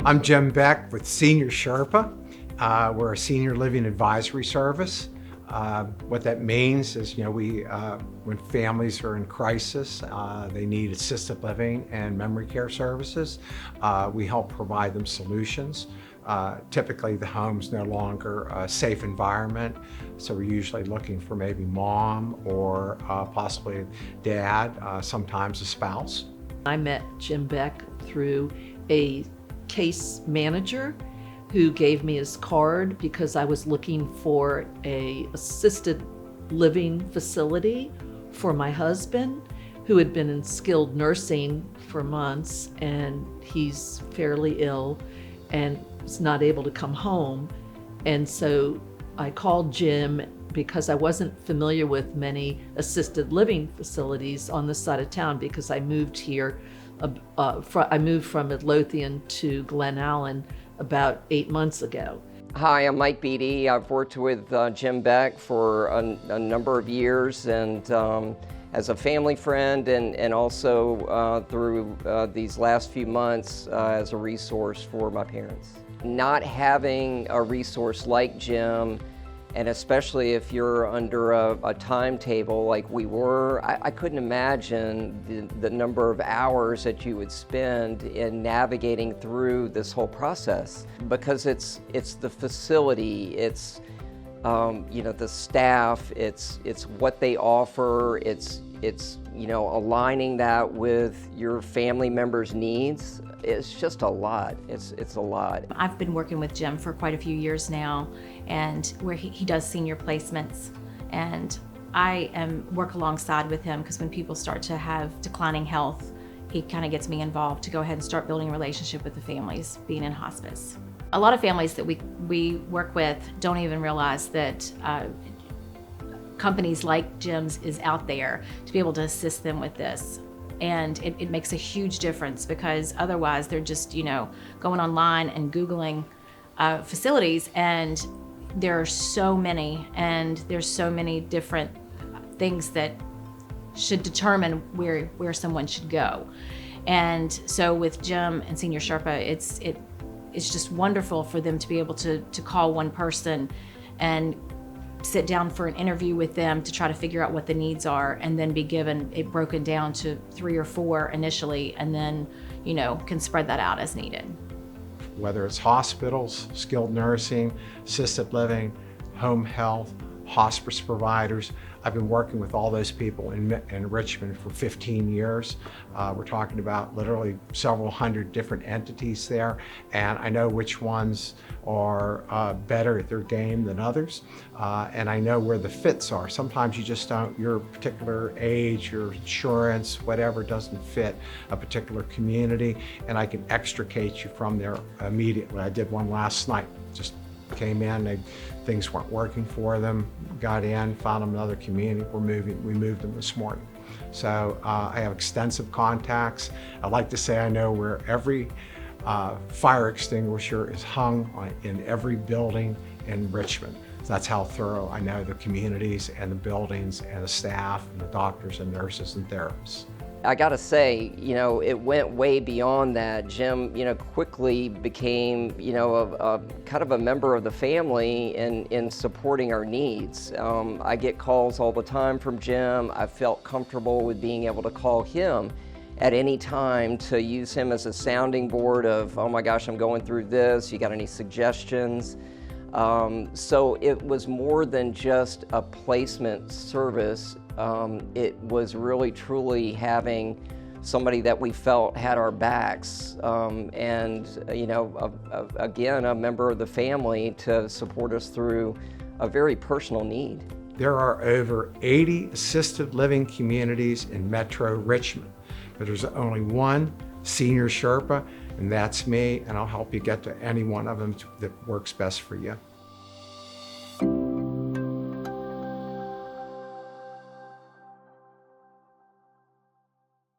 I'm Jim Beck with Senior Sherpa. We're a senior living advisory service. What that means is, when families are in crisis, they need assisted living and memory care services. We help provide them solutions. Typically, the home's no longer a safe environment, so we're usually looking for maybe mom or possibly dad, sometimes a spouse. I met Jim Beck through a case manager who gave me his card because I was looking for an assisted living facility for my husband, who had been in skilled nursing for months, and he's fairly ill and was not able to come home. And so I called Jim because I wasn't familiar with many assisted living facilities on this side of town, because I moved here. I moved from Midlothian to Glen Allen about 8 months ago. Hi, I'm Mike Beatty. I've worked with Jim Beck for a number of years, and as a family friend, and also through these last few months as a resource for my parents. Not having a resource like Jim, and especially if you're under a timetable like we were, I couldn't imagine the number of hours that you would spend in navigating through this whole process. Because it's the facility, it's the staff, it's what they offer, it's aligning that with your family members' needs. It's just a lot. It's a lot. I've been working with Jim for quite a few years now, and where he does senior placements, and I work alongside with him, because when people start to have declining health, he kind of gets me involved to go ahead and start building a relationship with the families being in hospice. A lot of families that we work with don't even realize that companies like Jim's is out there to be able to assist them with this. And it makes a huge difference, because otherwise they're just, going online and Googling facilities, and there are so many, and there's so many different things that should determine where someone should go. And so with Jim and Senior Sherpa, it's just wonderful for them to be able to call one person and sit down for an interview with them to try to figure out what the needs are, and then be given it broken down to 3 or 4 initially, and then, can spread that out as needed. Whether it's hospitals, skilled nursing, assisted living, home health, hospice providers, I've been working with all those people in Richmond for 15 years. We're talking about literally several hundred different entities there, and I know which ones are better at their game than others, and I know where the fits are. Sometimes you just don't, your particular age, your insurance, whatever doesn't fit a particular community, and I can extricate you from there immediately. I did one last night. Just came in, things weren't working for them, got in, found them another community, we moved them this morning. So I have extensive contacts. I like to say I know where every fire extinguisher is hung in every building in Richmond. So that's how thorough I know the communities and the buildings and the staff and the doctors and nurses and therapists. I gotta say, it went way beyond that. Jim, quickly became, a kind of a member of the family in supporting our needs. I get calls all the time from Jim. I felt comfortable with being able to call him at any time to use him as a sounding board of, oh my gosh, I'm going through this, you got any suggestions? So it was more than just a placement service. It was really truly having somebody that we felt had our backs, and again, a member of the family to support us through a very personal need. There are over 80 assisted living communities in Metro Richmond, but there's only one Senior Sherpa, and that's me, and I'll help you get to any one of them that works best for you.